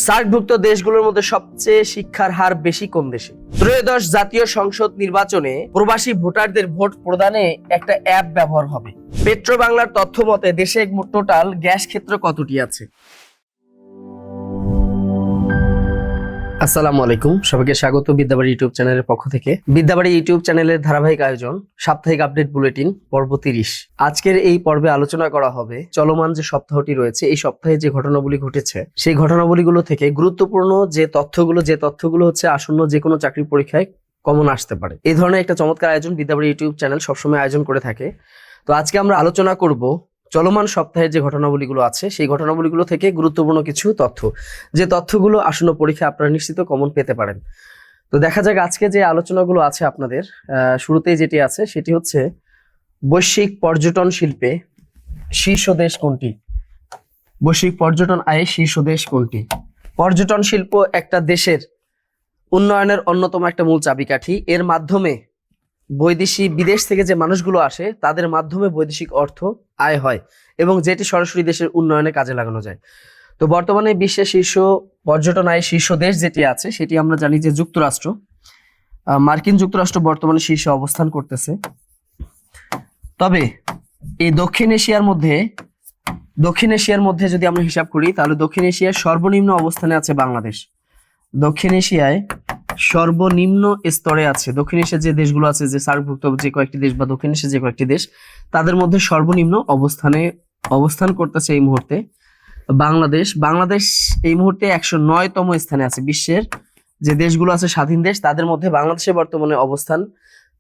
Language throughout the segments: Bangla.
সার্কভুক্ত দেশগুলোর মধ্যে সবচেয়ে শিক্ষার হার বেশি কোন দেশে? ত্রয়োদশ জাতীয় সংসদ নির্বাচনে প্রবাসী ভোটারদের ভোট প্রদানে একটা অ্যাপ ব্যবহার হবে। পেট্রো বাংলার তথ্য মতে দেশে টোটাল গ্যাস ক্ষেত্র কতটি আছে? আসসালামু আলাইকুম, সবাইকে স্বাগত বিদ্যাবাড়ি ইউটিউব চ্যানেলের পক্ষ থেকে। বিদ্যাবাড়ি ইউটিউব চ্যানেলের ধারাবাহিক আয়োজন সাপ্তাহিক আপডেট বুলেটিন পর্ব 30। আজকের এই পর্বে আলোচনা করা হবে চলমান যে সপ্তাহটি রয়েছে, এই সপ্তাহে যে ঘটনাবলী ঘটেছে সেই ঘটনাবলীগুলো থেকে গুরুত্বপূর্ণ যে তথ্যগুলো হচ্ছে আসন্ন যে কোনো চাকরি পরীক্ষায় কমন আসতে পারে। এই ধরনের একটা চমৎকার আয়োজন বিদ্যাবাড়ি ইউটিউব চ্যানেল সবসময় আয়োজন করে থাকে। তো আজকে আমরা আলোচনা করব চলমান সপ্তাহের যে ঘটনাবলীগুলো আছে সেই ঘটনাবলীগুলো থেকে গুরুত্বপূর্ণ কিছু তথ্য, যে তথ্যগুলো আসন্ন পরীক্ষায় আপনারা নিশ্চিত কমন পেতে পারেন। তো দেখা যাক আজকে যে আলোচনাগুলো আছে আপনাদের। শুরুতেই যেটি আছে সেটি হচ্ছে বৈশ্বিক পর্যটন শিল্পে শীর্ষ দেশ কোনটি? বৈশ্বিক পর্যটন আয়ে শীর্ষ দেশ কোনটি? পর্যটন শিল্প একটা দেশের উন্নয়নের অন্যতম একটা মূল চাবিকাঠি। এর মাধ্যমে বিদেশ থেকে যে মানুষগুলো আসে তাদের মাধ্যমে বৈদেশিক অর্থ আয় হয় এবং যেটি সরাসরি দেশের উন্নয়নে কাজে লাগানো যায়। তো বর্তমানে বিশ্বের শীর্ষ পর্যটন আয় শীর্ষ দেশ যেটি আছে সেটি আমরা জানি যে যুক্তরাষ্ট্র। মার্কিন যুক্তরাষ্ট্র বর্তমানে শীর্ষে অবস্থান করতেছে। তবে এই দক্ষিণ এশিয়ার মধ্যে যদি আমরা হিসাব করি তাহলে দক্ষিণ এশিয়ার সর্বনিম্ন অবস্থানে আছে বাংলাদেশ। দক্ষিণ এশিয়ায় সর্বনিম্ন স্তরে আছে দক্ষিণ এশিয়ার যে দেশগুলো আছে, যে সার্কভুক্ত যে কয়েকটি দেশ বা দক্ষিণ এশিয়ার যে কয়েকটি দেশ, তাদের মধ্যে সর্বনিম্ন অবস্থান করতেছে এই মুহূর্তে বাংলাদেশ। বাংলাদেশ এই মুহূর্তে 109তম স্থানে আছে। বিশ্বের যে দেশগুলো আছে স্বাধীন দেশ, তাদের মধ্যে বাংলাদেশের বর্তমানে অবস্থান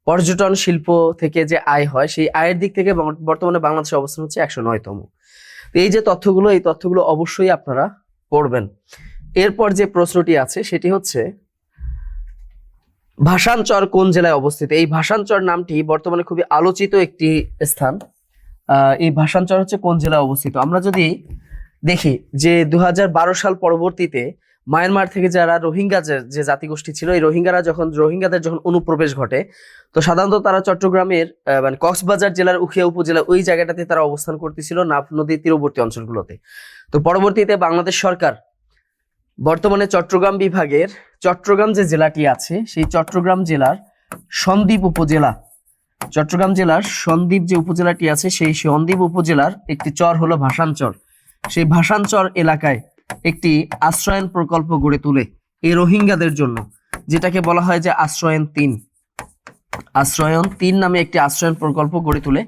পর্যটন শিল্প থেকে যে আয় হয় সেই আয়ের দিক থেকে বর্তমানে বাংলাদেশের অবস্থান হচ্ছে 109তম। তো এই যে এই তথ্যগুলো অবশ্যই আপনারা পড়বেন। এরপর যে প্রশ্নটি আছে সেটি হচ্ছে ভাষানচর কোন জেলায় অবস্থিত? এই ভাষানচর নামটি বর্তমানে খুবই আলোচিত একটি স্থান। এই ভাষানচর হচ্ছে কোন জেলায় অবস্থিত? আমরা যদি দেখি যে 2012 সাল পরবর্তীতে মায়ানমার থেকে যারা রোহিঙ্গা যে জাতিগোষ্ঠী ছিল, এই রোহিঙ্গাদের যখন অনুপ্রবেশ ঘটে, তো সাধারণত তারা চট্টগ্রামের মানে কক্সবাজার জেলার উখিয়া উপজেলা ওই জায়গাটাতে তারা অবস্থান করতেছিল, নাফ নদীর তীরবর্তী অঞ্চলগুলোতে। তো পরবর্তীতে বাংলাদেশ সরকার বর্তমানে চট্টগ্রাম বিভাগের চট্টগ্রাম যে জেলাটি আছে সেই চট্টগ্রাম জেলার সন্দ্বীপ যে উপজেলাটি আছে সেই সন্দ্বীপ উপজেলার একটি চর হলো ভাষানচর। সেই ভাষানচর এলাকায় একটি আশ্রয়ন প্রকল্প গড়ে তোলে এই রোহিঙ্গাদের জন্য, যেটাকে বলা হয় যে আশ্রয়ন 3 নামে একটি আশ্রয়ন প্রকল্প গড়ে তোলে।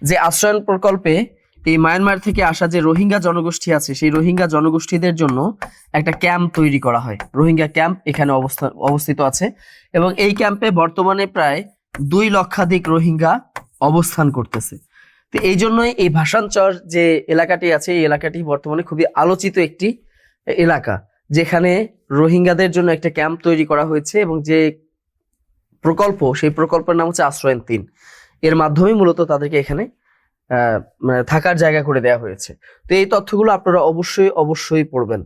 যে আশ্রয়ন প্রকল্পে এই মায়ানমার থেকে আসা যে রোহিঙ্গা জনগোষ্ঠী আছে সেই রোহিঙ্গা জনগোষ্ঠীদের জন্য একটা ক্যাম্প তৈরি করা হয়। রোহিঙ্গা ক্যাম্প এখানে অবস্থিত আছে এবং এই ক্যাম্পে বর্তমানে প্রায় 2 লক্ষাধিক রোহিঙ্গা অবস্থান করতেছে। তো এই জন্যই এই ভাষানচর যে এলাকাটি আছে এই এলাকাটি বর্তমানে খুবই আলোচিত একটি এলাকা, যেখানে রোহিঙ্গাদের জন্য একটা ক্যাম্প তৈরি করা হয়েছে এবং যে প্রকল্প সেই প্রকল্পের নাম হচ্ছে আশ্রয়ন 3। এর মাধ্যমে মূলত তাদেরকে এখানে মানে থাকার জায়গা করে দেওয়া হয়েছে। তো এই তথ্যগুলো আপনারা অবশ্যই পড়বেন।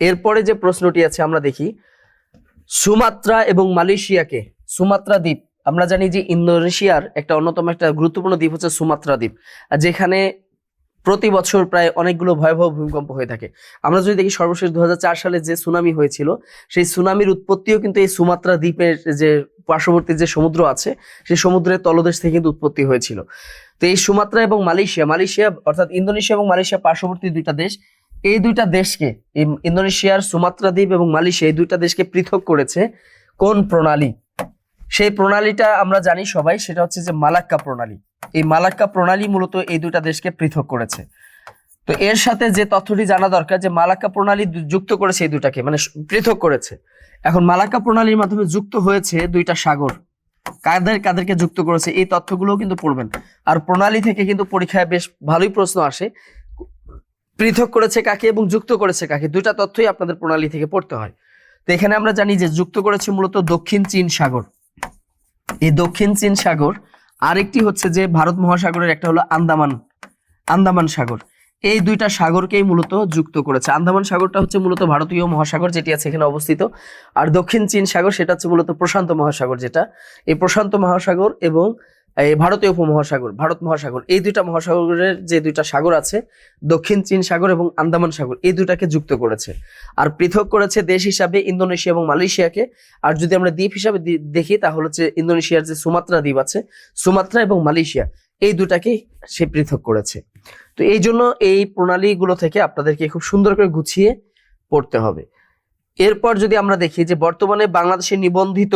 এরপরে যে প্রশ্নটি আছে আমরা দেখি সুমাত্রা এবং মালয়েশিয়াকে, সুমাত্রা দ্বীপ আমরা জানি যে ইন্দোনেশিয়ার একটা অন্যতম একটা গুরুত্বপূর্ণ দ্বীপ হচ্ছে সুমাত্রা দ্বীপ, যেখানে প্রতি বছর প্রায় অনেকগুলো ভয়াবহ ভূমিকম্প হয়ে থাকে। আমরা যদি দেখি সর্বশেষ 2004 সালে যে সুনামি হয়েছিল সেই সুনামির উৎপত্তিও কিন্তু এই সুমাত্রা দ্বীপের যে পার্শ্ববর্তী যে সমুদ্র আছে সেই সমুদ্রের তলদেশ থেকে কিন্তু উৎপত্তি হয়েছিল। তো এই সুমাত্রা এবং মালয়েশিয়া অর্থাৎ ইন্দোনেশিয়া এবং মালয়েশিয়া পার্শ্ববর্তী দুইটা দেশ, এই দুইটা দেশকে ইন্দোনেশিয়ার সুমাত্রা দ্বীপ এবং মালয়েশিয়া এই দুইটা দেশকে পৃথক করেছে কোন প্রণালী? সেই প্রণালীটা আমরা জানি সবাই, সেটা হচ্ছে যে মালাক্কা প্রণালী। এই মালাক্কা প্রণালী মূলত এই দুইটা দেশকে পৃথক করেছে। তো এর সাথে যে তথ্যটি জানা দরকার যে মালাক্কা প্রণালী যুক্ত করেছে এই দুটাকে, মানে পৃথক করেছে। এখন মালাক্কা প্রণালীর মাধ্যমে যুক্ত হয়েছে দুইটা সাগর, কাদেরকে যুক্ত করেছে এই তথ্যগুলো কিন্তু পড়বেন। আর প্রণালী থেকে কিন্তু পরীক্ষায় বেশ ভালোই প্রশ্ন আসে, পৃথক করেছে কাকে এবং যুক্ত করেছে কাকে, দুইটা তথ্যই আপনাদের প্রণালী থেকে পড়তে হয়। তো এখানে আমরা জানি যে যুক্ত করেছে মূলত দক্ষিণ চীন সাগর। এই দক্ষিণ চীন সাগর, আরেকটি হচ্ছে যে ভারত মহাসাগরের একটা হলো আন্দামান সাগর। এই দুইটা সাগরকেই মূলত যুক্ত করেছে। আন্দামান সাগরটা হচ্ছে মূলত ভারতীয় মহাসাগর যেটি আছে এখানে অবস্থিত, আর দক্ষিণ চীন সাগর সেটা হচ্ছে মূলত প্রশান্ত মহাসাগর, যেটা এই প্রশান্ত মহাসাগর এবং এই ভারতীয় উপমহাসাগর, ভারত মহাসাগর, এই দুইটা মহাসাগরের যে দুইটা সাগর আছে, দক্ষিণ চীন সাগর এবং আন্দামান সাগর, এই দুটাকে যুক্ত করেছে। আর পৃথক করেছে দেশ হিসাবে ইন্দোনেশিয়া এবং মালয়েশিয়াকে। আর যদি আমরা দ্বীপ হিসাবে দেখি তাহলে হচ্ছে ইন্দোনেশিয়ার যে সুমাত্রা দ্বীপ আছে, সুমাত্রা এবং মালয়েশিয়া, এই দুটাকে সে পৃথক করেছে। তো এই জন্য এই প্রণালীগুলো থেকে আপনাদেরকে খুব সুন্দর করে গুছিয়ে পড়তে হবে। এরপর যদি আমরা দেখি যে বর্তমানে বাংলাদেশে নিবন্ধিত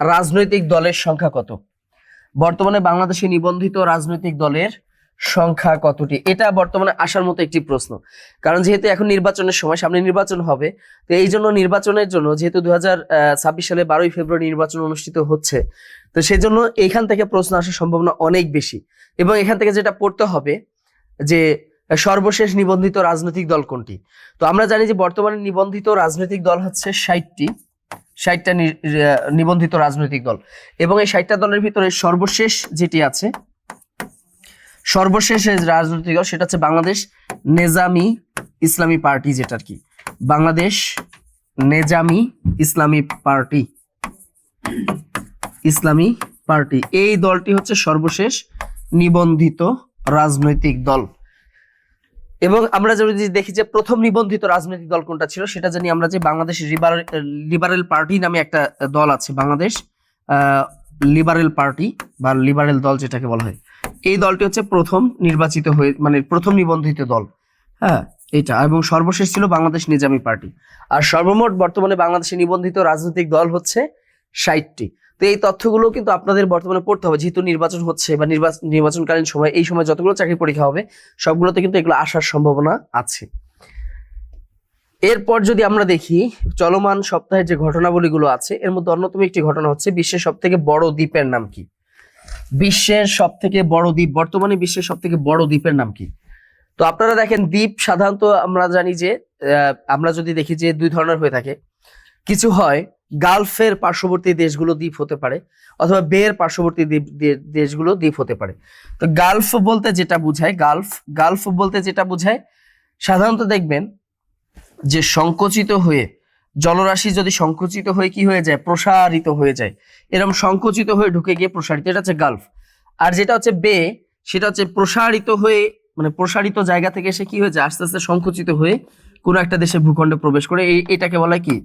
রাজনৈতিক দলের সংখ্যা কত, বর্তমানে বাংলাদেশে নিবন্ধিত রাজনৈতিক দলের সংখ্যা কতটি, এটা বর্তমানে আসার মতো একটি প্রশ্ন। কারণ যেহেতু এখন নির্বাচনের সময়, সামনে নির্বাচন হবে, তো এই জন্য নির্বাচনের জন্য যেহেতু 2026 সালে 12ই ফেব্রুয়ারি নির্বাচন অনুষ্ঠিত হচ্ছে, তো সেই জন্য এইখান থেকে প্রশ্ন আসার সম্ভাবনা অনেক বেশি। এবং এখান থেকে যেটা পড়তে হবে যে সর্বশেষ নিবন্ধিত রাজনৈতিক দল কোনটি। তো আমরা জানি যে বর্তমানে নিবন্ধিত রাজনৈতিক দল হচ্ছে 60টা নিবন্ধিত রাজনৈতিক দল। এবং এই 60টা দলের ভিতরে সর্বশেষ যেটি আছে, সর্বশেষ রাজনৈতিক দল সেটা হচ্ছে বাংলাদেশ নেজামি ইসলামী পার্টি, যেটা আর কি বাংলাদেশ নেজামি ইসলামী পার্টি। এই দলটি হচ্ছে সর্বশেষ নিবন্ধিত রাজনৈতিক দল। এবং আমরা যদি দেখি যে প্রথম নিবন্ধিত রাজনৈতিক দল কোনটা ছিল, সেটা জানি আমরা যে বাংলাদেশ লিবারেল পার্টি নামে একটা দল আছে, বাংলাদেশ লিবারেল পার্টি বা লিবারেল দল যেটাকে বলা হয়। এই দলটি হচ্ছে প্রথম নির্বাচিত হয়ে, মানে প্রথম নিবন্ধিত দল, হ্যাঁ এটা। এবং সর্বশেষ ছিল বাংলাদেশ নিজামী পার্টি। আর সর্বমোট বর্তমানে বাংলাদেশে নিবন্ধিত রাজনৈতিক দল হচ্ছে 60টি। তো এই তথ্যগুলো কিন্তু আপনাদের বর্তমানে পড়তে হবে, যেহেতু নির্বাচন হচ্ছে বা নির্বাচনকালীন সময়, এই সময় যতগুলো চাকরি পরীক্ষা হবে সবগুলোতে কিন্তু এগুলো আসার সম্ভাবনা আছে। এরপর যদি আমরা দেখি চলমান সপ্তাহের যে ঘটনাবলীগুলো আছে, এর মধ্যে অন্যতম একটি ঘটনা হচ্ছে বিশ্বের সবথেকে বড় দ্বীপের নাম কি। বিশ্বের সবথেকে বড় দ্বীপ, বর্তমানে বিশ্বের সবথেকে বড় দ্বীপের নাম কি। তো আপনারা দেখেন দ্বীপ সাধারণত আমরা জানি যে আমরা যদি দেখি যে দুই ধরনের হয়ে থাকে। কিছু হয় গালফের পার্শ্ববর্তী দেশগুলো দ্বীপ হতে পারে, অথবা বের পার্শ্ববর্তী দেশগুলো দ্বীপ হতে পারে। তো গালফ বলতে যেটা বোঝায় সাধারণত দেখবেন যে সংকুচিত হয়ে, জলরাশি যদি সংকুচিত হয়ে কি হয়ে যায়, প্রসারিত হয়ে যায়, এরকম সংকুচিত হয়ে ঢুকে গিয়ে প্রসারিত, এটা হচ্ছে গালফ। আর যেটা হচ্ছে বে, সেটা হচ্ছে প্রসারিত হয়ে, মানে প্রসারিত জায়গা থেকে এসে কি হয়ে যায়, আস্তে আস্তে সংকুচিত হয়ে কোনো একটা দেশে ভূখণ্ডে প্রবেশ করে, এটাকে বলা হয় কি,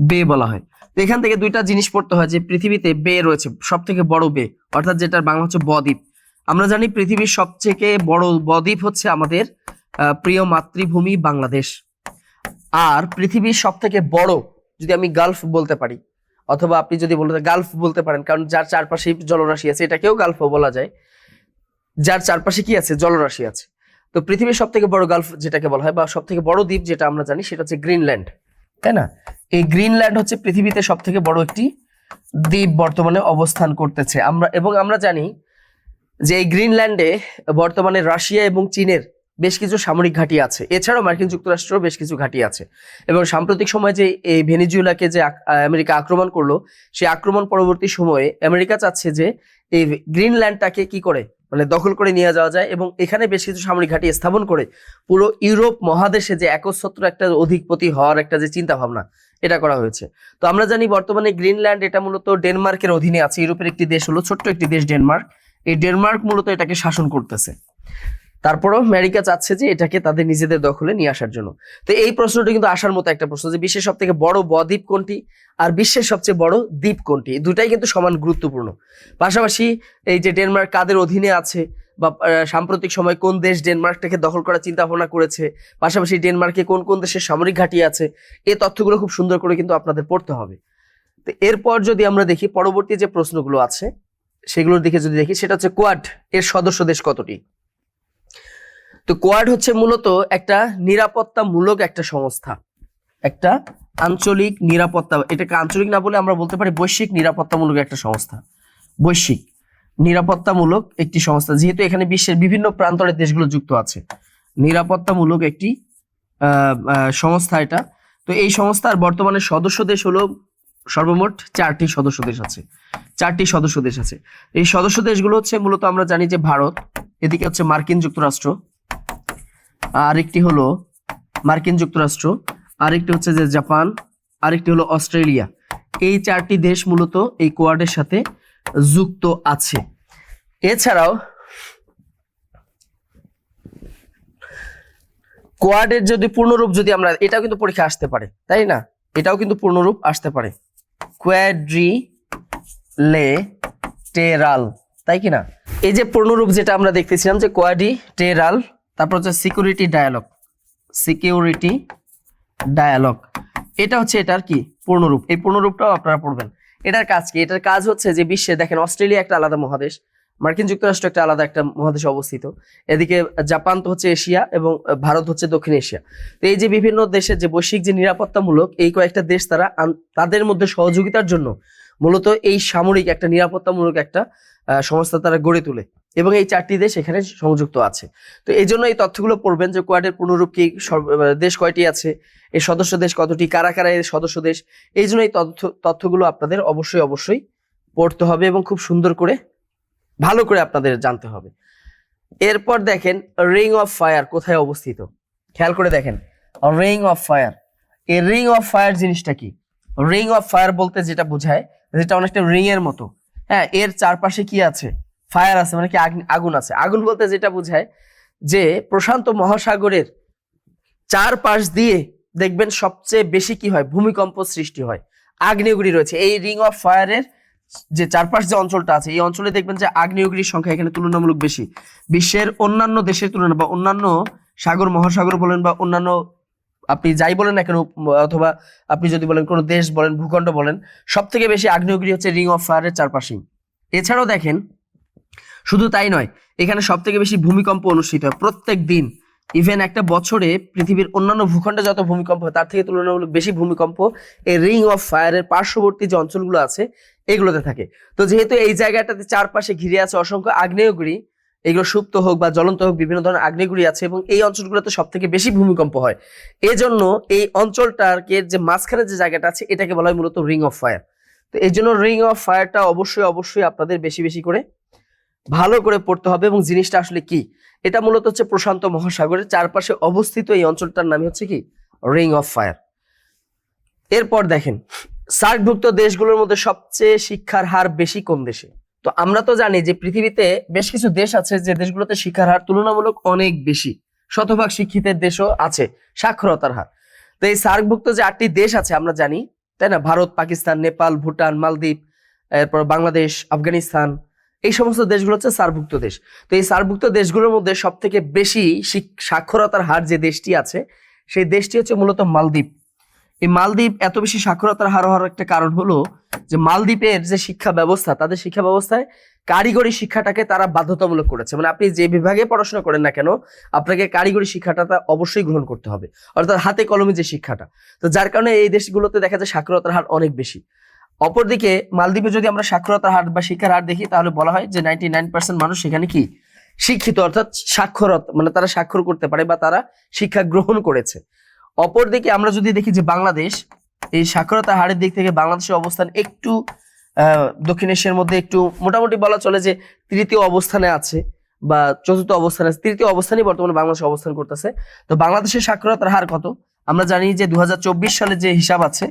বে বলা হয়। তো এখান থেকে দুইটা জিনিস পড়তে হয় যে পৃথিবীতে বে রয়েছে, সব থেকে বড় বে, অর্থাৎ যেটার বাংলা হচ্ছে বদ্বীপ। আমরা জানি পৃথিবীর সবথেকে বড় বদ্বীপ হচ্ছে আমাদের প্রিয় মাতৃভূমি বাংলাদেশ। আর পৃথিবীর সব থেকে বড়, যদি আমি গালফ বলতে পারি, অথবা আপনি যদি বলতে গালফ বলতে পারেন, কারণ যার চারপাশে জলরাশি আছে এটাকেও গালফ বলা যায়, যার চারপাশে কি আছে, জলরাশি আছে। তো পৃথিবীর সব থেকে বড় গালফ যেটাকে বলা হয়, বা সব থেকে বড় দ্বীপ যেটা আমরা জানি, সেটা হচ্ছে গ্রিনল্যান্ড, তাই না। এই গ্রিনল্যান্ড হচ্ছে পৃথিবীতে সব থেকে বড় একটি দ্বীপ বর্তমানে অবস্থান করতেছে। আমরা জানি যে এই গ্রিনল্যান্ডে বর্তমানে রাশিয়া এবং চীনের বেশ কিছু সামরিক ঘাঁটি আছে, এছাড়াও মার্কিন যুক্তরাষ্ট্রের বেশ কিছু ঘাঁটি আছে। এবং সাম্প্রতিক সময়ে যে এই ভেনেজুয়েলাকে যে আমেরিকা আক্রমণ করলো, সেই আক্রমণ পরবর্তী সময়ে আমেরিকা চাচ্ছে যে এই গ্রিনল্যান্ডটাকে কি করে, মানে দখল করে নিয়ে যাওয়া যায়, এবং এখানে বেশ কিছু সামরিক ঘাঁটি স্থাপন করে পুরো ইউরোপ মহাদেশে যে একচ্ছত্র একটা অধিপতি হওয়ার একটা যে চিন্তা ভাবনা, এটা করা হয়েছে। তো আমরা জানি বর্তমানে গ্রিনল্যান্ড এটা মূলত ডেনমার্কের অধীনে আছে, ইউরোপের একটি দেশ হলো, ছোট্ট একটি দেশ ডেনমার্ক। এই ডেনমার্ক মূলত এটাকে শাসন করতেছে। তারপরেও আমেরিকা চাচ্ছে যে এটাকে তাদের নিজেদের দখলে নিয়ে আসার জন্য। তো এই প্রশ্নটা কিন্তু আসার মতো একটা প্রশ্ন, যে বিশ্বের সব থেকে বড় বদ্বীপ কোনটি আর বিশ্বের সবচেয়ে বড় দ্বীপ কোনটি, দুটাই কিন্তু সমান গুরুত্বপূর্ণ। পাশাপাশি এই যে ডেনমার্ক কাদের অধীনে আছে, বা সাম্প্রতিক সময় কোন দেশ ডেনমার্কটাকে দখল করার চিন্তা ভাবনা করেছে, পাশাপাশি ডেনমার্কে কোন কোন দেশের সামরিক ঘাঁটি আছে, এই তথ্যগুলো খুব সুন্দর করে কিন্তু আপনাদের পড়তে হবে। তো এরপর যদি আমরা দেখি পরবর্তী যে প্রশ্নগুলো আছে সেগুলোর দিকে যদি দেখি, সেটা হচ্ছে কোয়াড এর সদস্য দেশ কতটি। তো কোয়াড হচ্ছে মূলত একটা নিরাপত্তামূলক একটা সংস্থা, একটা আঞ্চলিক নিরাপত্তা, এটাকে আঞ্চলিক না বলে আমরা বলতে পারি বৈশ্বিক নিরাপত্তামূলক একটা সংস্থা, বৈশ্বিক নিরাপত্তামূলক একটি সংস্থা। যেহেতু এখানে বিশ্বের বিভিন্ন প্রান্তরের দেশগুলো যুক্ত আছে, নিরাপত্তামূলক একটি সংস্থা এটা। তো এই সংস্থার বর্তমানে সদস্য দেশ হলো সর্বমোট 4টি সদস্য দেশ আছে, 4টি সদস্য দেশ আছে। এই সদস্য দেশগুলো হচ্ছে মূলত আমরা জানি যে ভারত, এদিকে হচ্ছে মার্কিন যুক্তরাষ্ট্র, আরেকটি হলো মার্কিন যুক্তরাষ্ট্র, আরেকটি হচ্ছে যে জাপান, আরেকটি হলো অস্ট্রেলিয়া। এই 4টি দেশ মূলত এই কোয়াডের সাথে যুক্ত আছে। এছাড়াও কোয়াডের যদি পূর্ণরূপ যদি আমরা, এটাও কিন্তু পরীক্ষা আসতে পারে, তাই না? এটাও কিন্তু পূর্ণরূপ আসতে পারে, কোয়াড্রিলেটেরাল, তাই কি না? এই যে পূর্ণরূপ যেটা আমরা দেখতেছিলাম যে কোয়াড্রিলেটেরাল, তারপর হচ্ছে সিকিউরিটি ডায়ালগ, এটা হচ্ছে এটার কি পূর্ণরূপ। এই পূর্ণরূপটাও আপনারা পড়বেন। এটার কাজ কি? এটার কাজ হচ্ছে যে বিশ্বে দেখেন অস্ট্রেলিয়া একটা আলাদা মহাদেশ, মার্কিন যুক্তরাষ্ট্র একটা আলাদা একটা মহাদেশে অবস্থিত, এদিকে জাপান তো হচ্ছে এশিয়া এবং ভারত হচ্ছে দক্ষিণ এশিয়া। তো এই যে বিভিন্ন দেশের যে বৈশ্বিক যে নিরাপত্তামূলক এই কয়েকটা দেশ তারা তাদের মধ্যে সহযোগিতার জন্য মূলত এই সামরিক একটা নিরাপত্তামূলক একটা সংস্থা তারা গড়ে তোলে এবং এই 4টি দেশ এখানে সংযুক্ত আছে। তো এই জন্য এই তথ্যগুলো পড়বেন যে কোয়াডের পূর্ণরূপ কি, দেশ কয়টি আছে, এই সদস্য দেশ কতটি, কারা কারা এর সদস্য দেশ। এই জন্য এই তথ্যগুলো আপনাদের অবশ্যই পড়তে হবে এবং খুব সুন্দর করে ভালো করে আপনাদের জানতে হবে। এরপর দেখেন রিং অফ ফায়ার কোথায় অবস্থিত, খেয়াল করে দেখেন রিং অফ ফায়ার। এই রিং অফ ফায়ার জিনিসটা কি? রিং অফ ফায়ার বলতে যেটা বোঝায়, যেটা অনেকটা রিং এর মতো, হ্যাঁ, এর চারপাশে কি আছে? ফায়ার আছে, মানে কি আগুন আছে। আগুন বলতে যেটা বোঝায় যে প্রশান্ত মহাসাগরের চারপাশ দিয়ে দেখবেন সবচেয়ে বেশি কি হয়, ভূমিকম্প সৃষ্টি হয়, আগ্নেয়গিরি রয়েছে। এই রিং অফ ফায়ারের যে চারপাশ যে অঞ্চলটা আছে এই অঞ্চলে দেখবেন যে আগ্নেয়গিরির সংখ্যা এখানে তুলনামূলক বেশি। বিশ্বের অন্যান্য দেশের তুলনায় বা অন্যান্য সাগর মহাসাগর বলেন বা অন্যান্য আপনি যাই বলেন না কেন, অথবা আপনি যদি বলেন কোনো দেশ বলেন, ভূখণ্ড বলেন, সব থেকে বেশি আগ্নেয়গিরি হচ্ছে রিং অফ ফায়ারের চারপাশেই। এছাড়াও দেখেন শুধু তাই নয়, এখানে সব থেকে বেশি ভূমিকম্প অনুষ্ঠিত হয় প্রত্যেক দিন। ইভেন একটা বছরে পৃথিবীর অন্যান্য ভূখণ্ডে যত ভূমিকম্প হয় তার থেকে তুলনামূলক বেশি ভূমিকম্প এই রিং অফ ফায়ারের পার্শ্ববর্তী যে অঞ্চলগুলো আছে এগুলোতে থাকে। তো যেহেতু এই জায়গাটাতে চারপাশে ঘিরে আছে অসংখ্য আগ্নেয়গিরি, এগুলো সুপ্ত হোক বা জ্বলন্ত হোক বিভিন্ন ধরনের আগ্নেয়গিরি আছে এবং এই অঞ্চলগুলোতে সব থেকে বেশি ভূমিকম্প হয়। এজন্য এই অঞ্চলটাকে যে মাঝখানে যে জায়গাটা আছে এটাকে বলা হয় মূলত রিং অফ ফায়ার। তো এই জন্য রিং অফ ফায়ারটা অবশ্যই আপনাদের বেশি করে ভালো করে পড়তে হবে। এবং জিনিসটা আসলে কি, এটা মূলত হচ্ছে প্রশান্ত মহাসাগরের চারপাশে অবস্থিত এই অঞ্চলটার নাম হচ্ছে কি রিং অফ ফায়ার। এরপর দেখেন সার্কভুক্ত দেশগুলোর মধ্যে সবচেয়ে শিক্ষার হার বেশি কোন দেশে? তো আমরা তো জানি যে পৃথিবীতে বেশ কিছু দেশ আছে যে দেশগুলোতে শিক্ষার হার তুলনামূলক অনেক বেশি, শতভাগ শিক্ষিতের দেশও আছে, সাক্ষরতার হার। তো এই সার্কভুক্ত যে 8টি দেশ আছে আমরা জানি, তাই না? ভারত, পাকিস্তান, নেপাল, ভুটান, মালদ্বীপ, এরপর বাংলাদেশ, আফগানিস্তান, এই সমস্ত দেশগুলো হচ্ছে সার্কভুক্ত দেশ। তো এই সার্কভুক্ত দেশগুলোর মধ্যে সব থেকে বেশি সাক্ষরতার হার যে দেশটি আছে সেই দেশটি হচ্ছে মূলত মালদ্বীপ। এই মালদ্বীপ এত বেশি সাক্ষরতার হার হওয়ার একটা কারণ হলো যে মালদ্বীপের যে শিক্ষা ব্যবস্থা, তাদের শিক্ষা ব্যবস্থায় কারিগরি শিক্ষাটাকে তারা বাধ্যতামূলক করেছে। মানে আপনি যে বিভাগে পড়াশোনা করেন না কেন আপনাকে কারিগরি শিক্ষাটা অবশ্যই গ্রহণ করতে হবে, অর্থাৎ হাতে কলমে যে শিক্ষাটা। তো যার কারণে এই দেশগুলোতে দেখা যায় সাক্ষরতার হার অনেক বেশি। অপরদিকে মালদ্বীপে যদি আমরা সাক্ষরতার হার বা শিক্ষার হার দেখি তাহলে বলা হয় যে 99% মানুষ সেখানে কি শিক্ষিত, অর্থাৎ সাক্ষরতা, মানে তারা স্বাক্ষর করতে পারে বা তারা শিক্ষা গ্রহণ করেছে। অপরদিকে আমরা যদি দেখি যে বাংলাদেশ, এই সাক্ষরতার হারের দিক থেকে বাংলাদেশের অবস্থান একটু দক্ষিণ এশিয়ার মধ্যে একটু মোটামুটি বলা চলে যে তৃতীয় অবস্থানে আছে বা চতুর্থ অবস্থানে আছে, তৃতীয় অবস্থানই বর্তমানে বাংলাদেশ অবস্থান করতেছে। তো বাংলাদেশের সাক্ষরতার হার কত? আমরা জানি যে 2024 সালের যে হিসাব আছে,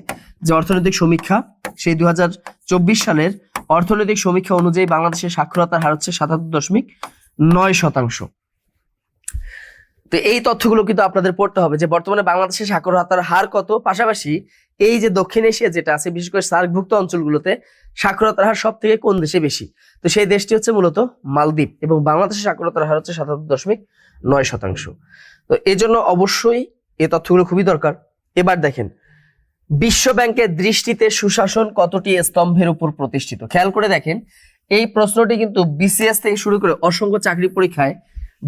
যে অর্থনৈতিক সমীক্ষা, সেই 2024 সালের অর্থনৈতিক সমীক্ষা অনুযায়ী বাংলাদেশের সাক্ষরতার হার হচ্ছে 77.9%। তো এই তথ্যগুলো কিন্তু আপনাদের পড়তে হবে যে বর্তমানে বাংলাদেশের সাক্ষরতার হার কত, পাশাপাশি এই যে দক্ষিণ এশিয়া যেটা আছে বিশেষ করে সার্কভুক্ত অঞ্চলগুলোতে সাক্ষরতার হার সব থেকে কোন দেশে বেশি? তো সেই দেশটি হচ্ছে মূলত মালদ্বীপ এবং বাংলাদেশের সাক্ষরতার হার হচ্ছে 77.9%। তো এই জন্য অবশ্যই এই তথ্যগুলো খুবই দরকার। এবার দেখেন বিশ্ব ব্যাংকের দৃষ্টিতে সুশাসন কতটি স্তম্ভের উপর প্রতিষ্ঠিত? খেয়াল করে দেখেন এই প্রশ্নটি কিন্তু বিসিএস থেকে শুরু করে অসংখ্য চাকরি পরীক্ষায়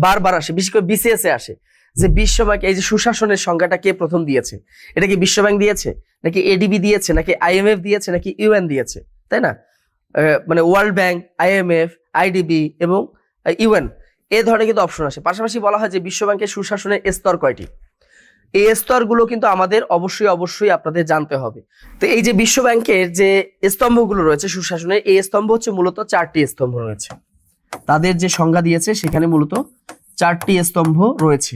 বারবার আসে, বিশেষ করে বিসিএস এ আসে যে বিশ্ব ব্যাংক এই যে সুশাসনের সংজ্ঞাটা কে প্রথম দিয়েছে? এটা কি বিশ্ব ব্যাংক দিয়েছে, নাকি এডিবি দিয়েছে, নাকি আইএমএফ দিয়েছে, নাকি ইউএন দিয়েছে, তাই না? মানে ওয়ার্ল্ড ব্যাংক, আইএমএফ, আইডিবি এবং ইউএন এই ধরনের কিন্তু অপশন আসে। পাশাপাশি বলা হয় যে বিশ্ব ব্যাংকের সুশাসনের স্তর কয়টি? এই স্তরগুলো কিন্তু আমাদের অবশ্যই আপনাদের জানতে হবে। তো এই যে বিশ্ব ব্যাংকের যে স্তম্ভগুলো রয়েছে সুশাসনের, এই স্তম্ভ হচ্ছে মূলত 4টি স্তম্ভ রয়েছে। তাদের যে সংজ্ঞা দিয়েছে সেখানে মূলত 4টি স্তম্ভ রয়েছে।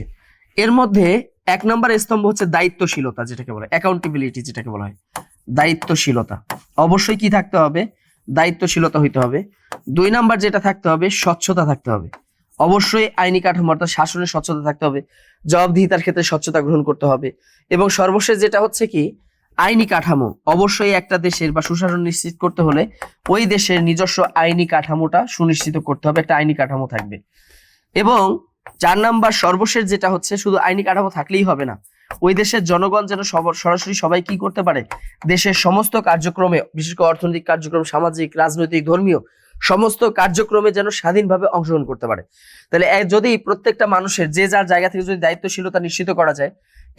এর মধ্যে 1 নম্বর স্তম্ভ হচ্ছে দায়িত্বশীলতা, যেটাকে বলে অ্যাকাউন্টেবিলিটি, যেটাকে বলা হয় দায়িত্বশীলতা। অবশ্যই কি থাকতে হবে? দায়িত্বশীলতা হইতে হবে। 2 নাম্বার যেটা থাকতে হবে, স্বচ্ছতা থাকতে হবে। অবশ্যই আইনি কাঠামো অর্থাৎ শাসনের স্বচ্ছতা থাকতে হবে, জবাবদিহিতার ক্ষেত্রে স্বচ্ছতা গ্রহণ করতে হবে, এবং সর্বশেষ যেটা হচ্ছে কি আইনি কাঠামো। অবশ্যই একটা দেশের বা সুশাসন নিশ্চিত করতে হলে ওই দেশের নিজস্ব আইনি কাঠামোটা সুনিশ্চিত করতে হবে, একটা আইনি কাঠামো থাকবে। এবং 4 নাম্বার সর্বশেষ যেটা হচ্ছে, শুধু আইনি কাঠামো থাকলেই হবে না, ওই দেশের জনগণ যেন সরাসরি সবাই কি করতে পারে, দেশের সমস্ত কার্যক্রমে, বিশেষ করে অর্থনৈতিক কার্যক্রম, সামাজিক, রাজনৈতিক, ধর্মীয় সমস্ত কার্যক্রমে যেন স্বাধীনভাবে অংশগ্রহণ করতে পারে। তাহলে যদি প্রত্যেকটা মানুষের যে যার জায়গা থেকে যদি দায়িত্বশীলতা নিশ্চিত করা যায়,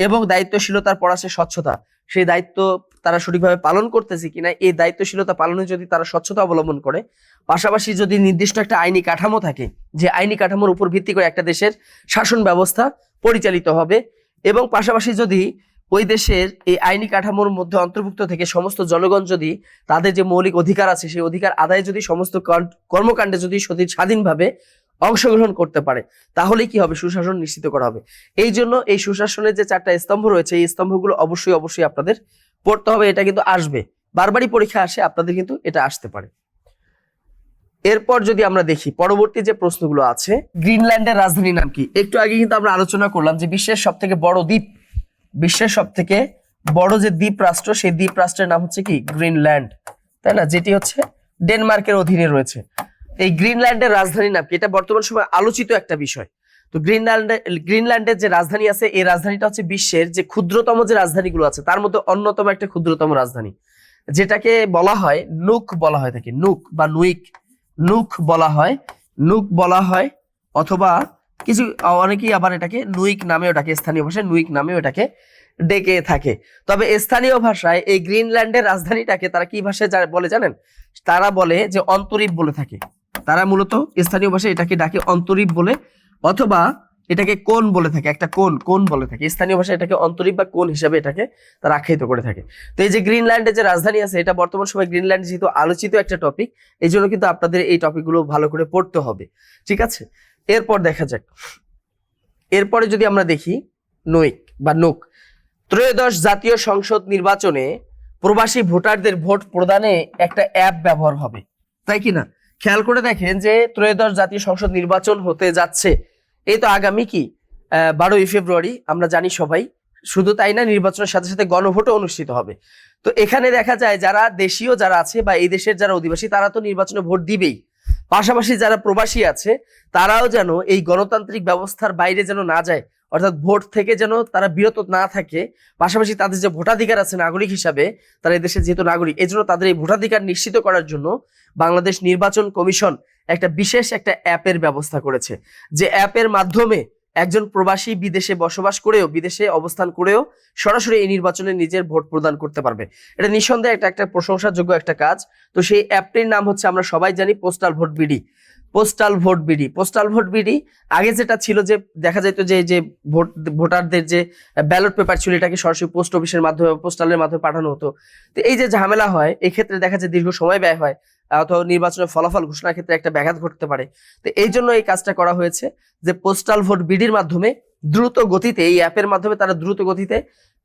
এবং দায়িত্বশীলতার পর আছে স্বচ্ছতা, সেই দায়িত্ব তারা সঠিকভাবে পালন করতেছে কিনা, এই দায়িত্বশীলতা পালনে যদি তারা স্বচ্ছতা অবলম্বন করে, পাশাপাশি যদি নির্দিষ্ট একটা আইনি কাঠামো থাকে, যে আইনি কাঠামোর উপর ভিত্তি করে একটা দেশের শাসন ব্যবস্থা পরিচালিত হবে, এবং পাশাপাশি যদি ওই দেশের এই আইনি কাঠামোর মধ্যে অন্তর্ভুক্ত থেকে সমস্ত জনগণ যদি তাদের যে মৌলিক অধিকার আছে সেই অধিকার আদায়ে যদি সমস্ত কর্মকাণ্ডে যদি স্বাধীনভাবে অংশগ্রহণ করতে পারে, তাহলেই কি হবে, সুশাসন নিশ্চিত করা হবে। এই জন্য এই সুশাসনের যে 4টা স্তম্ভ রয়েছে, এই স্তম্ভগুলো অবশ্যই অবশ্যই আপনাদের পড়তে হবে। এটা কিন্তু আসবে, বারবারই পরীক্ষা আসে, আপনাদের কিন্তু এটা আসতে পারে। এরপর যদি আমরা দেখি পরবর্তী যে প্রশ্নগুলো আছে, গ্রিনল্যান্ডের রাজধানীর নাম কি? একটু আগে কিন্তু আমরা আলোচনা করলাম যে বিশ্বের সবথেকে বড় দ্বীপ, বিশ্বের সবথেকে বড় যে দ্বীপ রাষ্ট্র, সেই দ্বীপ রাষ্ট্রের নাম হচ্ছে কি গ্রিনল্যান্ড, তাই না, যেটি হচ্ছে ডেনমার্কের অধীনে রয়েছে। এই গ্রিনল্যান্ডের রাজধানীর নাম কি? এটা বর্তমান সময় আলোচিত একটা বিষয়। তো গ্রিনল্যান্ডের যে রাজধানী আছে, এই রাজধানীটা হচ্ছে বিশ্বের যে ক্ষুদ্রতম যে রাজধানীগুলো আছে তার মধ্যে অন্যতম একটা ক্ষুদ্রতম রাজধানী, যেটাকে বলা হয় নুক বলা হয় থাকে, নুক বা নুইক, নুক বলা হয়, নুক বলা হয়, অথবা কিছু অনেকেই আবার এটাকে নুইক নামেও ডাকে, স্থানীয় ভাষায় নুইক নামেও এটাকে ডেকে থাকে। তবে স্থানীয় ভাষায় এই গ্রিনল্যান্ডের রাজধানীটাকে তারা কি ভাষায় বলে জানেন? তারা বলে যে অন্তরীপ বলে থাকে। তারা মূলত স্থানীয় ভাষায় এটাকে ডাকে অন্তরীপ বলে, অথবা এটাকে কোন বলে থাকে, একটা কোন, কোন বলে থাকে। স্থানীয় ভাষায় এটাকে অন্তরীপ বা কোন হিসাবে এটাকে তারা আখ্যায়িত করে থাকে। তো এই যে গ্রিনল্যান্ডের যে রাজধানী আছে, এটা বর্তমান সময় গ্রিনল্যান্ড যেহেতু আলোচিত একটা টপিক, এই জন্য কিন্তু আপনাদের এই টপিকগুলো ভালো করে পড়তে হবে, ঠিক আছে? এরপর দেখা যাক, এরপরে যদি আমরা দেখি নুইক বা নুক, ত্রয়োদশ জাতীয় সংসদ নির্বাচনে প্রবাসী ভোটারদের ভোট প্রদানে একটা অ্যাপ ব্যবহার হবে, তাই কি না? খেয়াল করে দেখেন যে ত্রয়োদশ জাতীয় সংসদ নির্বাচন হতে যাচ্ছে, এই তো আগামী কি 12ই ফেব্রুয়ারি, আমরা জানি সবাই। শুধু তাই না, নির্বাচনের সাথে সাথে গণভোটও অনুষ্ঠিত হবে। তো এখানে দেখা যায় যারা দেশীয় যারা আছে বা এই দেশের যারা অধিবাসী, তারা তো নির্বাচনে ভোট দিবেই, পাশাপাশি যারা প্রবাসী আছে তারাও যেন এই গণতান্ত্রিক ব্যবস্থার বাইরে যেন না যায়, অর্থাৎ ভোট থেকে যেন তারা বিরত না থাকে, পাশাপাশি তাদের যে ভোটাধিকার আছে নাগরিক হিসাবে, তারা এই দেশের যেহেতু নাগরিক, এই জন্য তাদের এই ভোটাধিকার নিশ্চিত করার জন্য বাংলাদেশ নির্বাচন কমিশন একটা বিশেষ একটা অ্যাপের ব্যবস্থা করেছে, যে অ্যাপের মাধ্যমে একজন প্রবাসী বিদেশে বসবাস করেও, বিদেশে অবস্থান করেও সরাসরি এই নির্বাচনে নিজের ভোট প্রদান করতে পারবে। এটা নিঃসন্দেহে একটা প্রশংসাযোগ্য একটা কাজ। তো সেই অ্যাপটির নাম হচ্ছে, আমরা সবাই জানি, postal vote BD. Postal vote BD, postal vote BD. আগে যেটা ছিল যে দেখা যেত যে ভোটারদের যে ব্যালট পেপার ছিল, এটাকে সরাসরি পোস্ট অফিসের মাধ্যমে, পোস্টালের মাধ্যমে পাঠানো হতো। তো এই যে ঝামেলা হয়, এই ক্ষেত্রে দেখা যায় দীর্ঘ সময় ব্যয় হয়, অথবা নির্বাচনের ফলাফল ঘোষণার ক্ষেত্রে একটা ব্যাঘাত ঘটতে পারে। তো এই জন্য এই কাজটা করা হয়েছে যে পোস্টাল ভোট বিডির মাধ্যমে দ্রুত গতিতে, এই অ্যাপের মাধ্যমে তারা দ্রুত গতিতে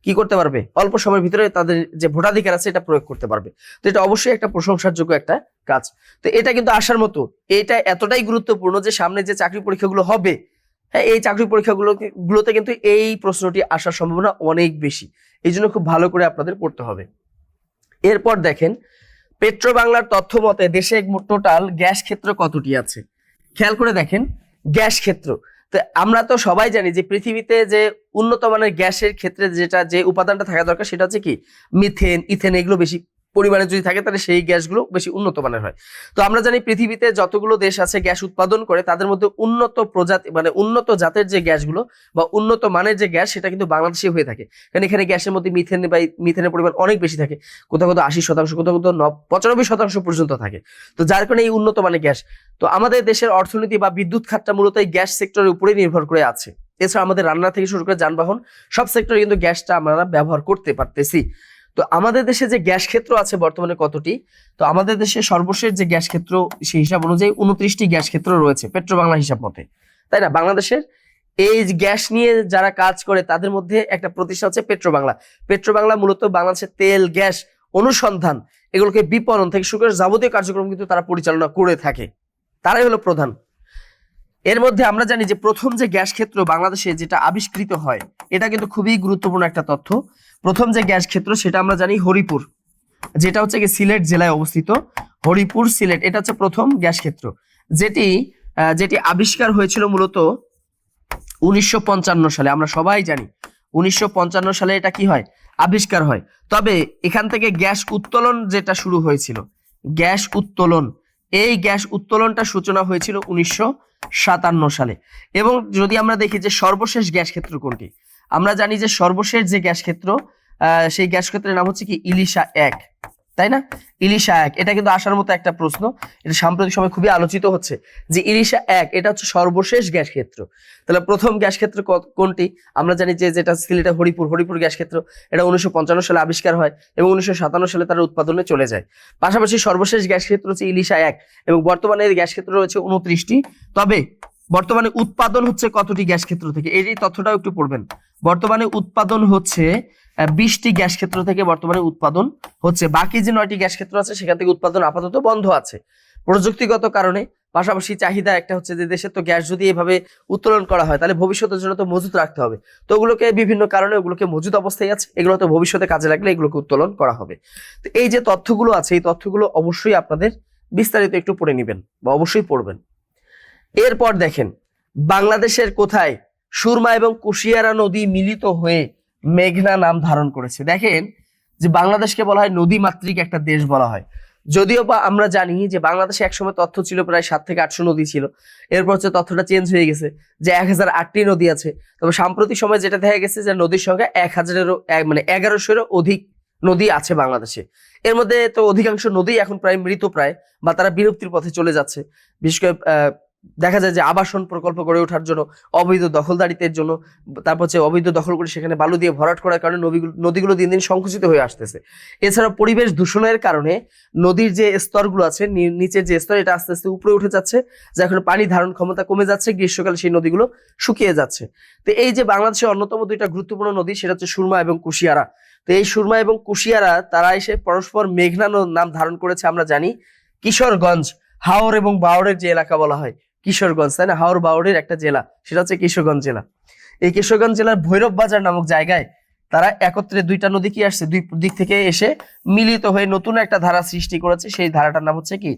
কি করতে পারবে, অল্প সময়ের ভিতরে তাদের যে ভোটাধিকার আছে এটা প্রয়োগ করতে পারবে। তো এটা অবশ্যই একটা প্রশংসার যোগ্য একটা কাজ। তো এটা কিন্তু আসার মতো, এটা এতটাই গুরুত্বপূর্ণ যে সামনে যে চাকরি পরীক্ষাগুলো হবে, হ্যাঁ, এই চাকরি পরীক্ষাগুলোতে কিন্তু এই প্রশ্নটি আসার সম্ভাবনা অনেক বেশি। এই জন্য খুব ভালো করে আপনাদের পড়তে হবে। এরপর দেখেন, পেট্রো বাংলার তথ্য মতে দেশে টোটাল গ্যাস ক্ষেত্র কতটি আছে? খেয়াল করে দেখেন, গ্যাস ক্ষেত্র। তো আমরা তো সবাই জানি যে পৃথিবীতে যে উন্নত মানের গ্যাসের ক্ষেত্রে যে উপাদানটা থাকা দরকার, সেটা হচ্ছে কি মিথেন, ইথেন। এগুলো বেশি পরিমাণে যদি থাকে তাহলে সেই গ্যাসগুলো বেশি উন্নত মানের হয়। তো আমরা জানি পৃথিবীতে যতগুলো দেশ আছে গ্যাস উৎপাদন করে, তাদের মধ্যে উন্নত প্রজাতি মানে উন্নত জাতের যে গ্যাসগুলো বা উন্নত মানের যে গ্যাস, সেটা কিন্তু বাংলাদেশে হয়ে থাকে। কারণ এখানে গ্যাসের মধ্যে মিথেনের পরিমাণ অনেক বেশি থাকে, কোথাও কোথাও 80%, কোথাও কোথাও 95% পর্যন্ত থাকে। তো যার কারণে এই উন্নত মানের গ্যাস। তো আমাদের দেশের অর্থনীতি বা বিদ্যুৎ খাতটা মূলত এই গ্যাস সেক্টরের উপরে নির্ভর করে আছে। এছাড়া আমাদের রান্না থেকে শুরু করে যানবাহন সব সেক্টরে কিন্তু গ্যাসটা আমরা ব্যবহার করতে পারতেছি। তো আমাদের দেশে যে গ্যাস ক্ষেত্র আছে বর্তমানে কতটি? তো আমাদের দেশে সর্বশেষ যে গ্যাস ক্ষেত্র, সেই হিসাব অনুযায়ী 29টি গ্যাস ক্ষেত্র রয়েছে পেট্রো বাংলা হিসাব মতে, তাই না? বাংলাদেশের এই গ্যাস নিয়ে যারা কাজ করে তাদের মধ্যে একটা প্রতিষ্ঠান হচ্ছে পেট্রো বাংলা। পেট্রো বাংলা মূলত বাংলাদেশের তেল, গ্যাস অনুসন্ধান, এগুলোকে বিপণন থেকে শুরু করে যাবতীয় কার্যক্রম কিন্তু তারা পরিচালনা করে থাকে, তারাই হলো প্রধান। এর মধ্যে আমরা জানি যে প্রথম যে গ্যাস ক্ষেত্র বাংলাদেশে যেটা আবিষ্কৃত হয়, এটা কিন্তু খুবই গুরুত্বপূর্ণ একটা তথ্য। প্রথম যে গ্যাস ক্ষেত্র সেটা আমরা জানি হরিপুর, যেটা হচ্ছে কি সিলেট জেলায় অবস্থিত। হরিপুর সিলেট, এটা হচ্ছে প্রথম গ্যাস ক্ষেত্র, যেটি আবিষ্কার হয়েছিল মূলত 1955 সালে। আমরা সবাই জানি 1955 সালে এটা কি হয়, আবিষ্কার হয়। তবে এখান থেকে গ্যাস উত্তোলন যেটা শুরু হয়েছিল, গ্যাস উত্তোলন, এই গ্যাস উত্তোলনটা সূচনা হয়েছিল 1957 সালে। এবং যদি আমরা দেখি যে সর্বশেষ গ্যাস ক্ষেত্র কোনটি, আমরা জানি যে সর্বশেষ যে গ্যাস ক্ষেত্র, সেই গ্যাস ক্ষেত্রের নাম হচ্ছে কি ইলিশা 1, তাই না? ইলিশা 1, এটা কিন্তু আসার মতো একটা প্রশ্ন, এটা সাম্প্রতিক সময় খুবই আলোচিত হচ্ছে যে ইলিশা 1 এটা হচ্ছে সর্বশেষ গ্যাস ক্ষেত্র। তাহলে প্রথম গ্যাস ক্ষেত্র কোনটি? আমরা জানি যে যেটা সিলেটে হরিপুর গ্যাস ক্ষেত্র, এটা 1955 সালে আবিষ্কার হয় এবং 1957 সালে তার উৎপাদনে চলে যায়। পাশাপাশি সর্বশেষ গ্যাস ক্ষেত্র হচ্ছে ইলিশা 1 এবং বর্তমানে এর গ্যাস ক্ষেত্র রয়েছে 29টি। তবে বর্তমানে উৎপাদন হচ্ছে কতটি গ্যাস ক্ষেত্র থেকে, এই তথ্যটাও একটু পড়বেন। বর্তমানে উৎপাদন হচ্ছে 20টি গ্যাস ক্ষেত্র থেকে বর্তমানে উৎপাদন হচ্ছে। বাকি যে 9টি গ্যাস ক্ষেত্র আছে সেখান থেকে উৎপাদন আপাতত বন্ধ আছে প্রযুক্তিগত কারণে। পাশাপাশি চাহিদা একটা হচ্ছে যে দেশের তো গ্যাস যদি এভাবে উত্তোলন করা হয় তাহলে ভবিষ্যতের জন্য তো মজুত রাখতে হবে, তো ওগুলোকে বিভিন্ন কারণে ওগুলোকে মজুত অবস্থায় আছে, এগুলো তো ভবিষ্যতে কাজে লাগলে এগুলোকে উত্তোলন করা হবে। তো এই যে তথ্যগুলো আছে, এই তথ্যগুলো অবশ্যই আপনাদের বিস্তারিত একটু পড়ে নেবেন বা অবশ্যই পড়বেন। এরপর দেখেন বাংলাদেশের কোথায় সুরমা এবং কুশিয়ারা নদী মিলিত হয়ে মেঘনা নাম ধারণ করেছে। দেখেন যে বাংলাদেশকে বলা হয় নদীমাতৃক একটা দেশ বলা হয়, যদিও বা আমরা জানি যে বাংলাদেশে একসময় তথ্য ছিল প্রায় 7 থেকে 800 নদী ছিল, এরপর হচ্ছে তথ্যটা চেঞ্জ হয়ে গেছে যে 1008টি নদী আছে। তবে সাম্প্রতিক সময় যেটা দেখা গেছে যে নদীর সংখ্যা 1000-এরও মানে 1100-এরও অধিক নদী আছে বাংলাদেশে। এর মধ্যে তো অধিকাংশ নদী এখন প্রায় মৃতপ্রায় বা তারা বিলুপ্তির পথে চলে যাচ্ছে। বিশেষ করে দেখা যায় যে আবাসন প্রকল্প গড়ে ওঠার জন্য, অবৈধ দখলদারিত্বের জন্য, তারপর হচ্ছে অবৈধ দখল করে সেখানে বালু দিয়ে ভরাট করার কারণে নদীগুলো দিন দিন সংকুচিত হয়ে আসতেছে। এছাড়া পরিবেশ দূষণের কারণে নদীর যে স্তরগুলো আছে, নিচের যে স্তর, এটা আস্তে আস্তে উপরে উঠে যাচ্ছে, যার কারণে পানি ধারণ ক্ষমতা কমে যাচ্ছে, গ্রীষ্মকালে সেই নদীগুলো শুকিয়ে যাচ্ছে। তো এই যে বাংলাদেশের অন্যতম দুইটা গুরুত্বপূর্ণ নদী সেটা হচ্ছে সুরমা এবং কুশিয়ারা। তো এই সুরমা এবং কুশিয়ারা তারা এসে পরস্পর মেঘনা নাম ধারণ করেছে। আমরা জানি কিশোরগঞ্জ, হাওর এবং বাওড়ের যে এলাকা বলা হয় কিশোরগঞ্জ, তাই না? হাওর বাওড়ের একটা জেলা, সেটা হচ্ছে কিশোরগঞ্জ জেলা। এই কিশোরগঞ্জ জেলার ভৈরব বাজার নামক জায়গায় তারা একত্রে দুইটা নদী কি আসছে, দুই দিক থেকে এসে মিলিত হয়ে নতুন একটা ধারা সৃষ্টি করেছে। সেই ধারাটার নাম হচ্ছে কি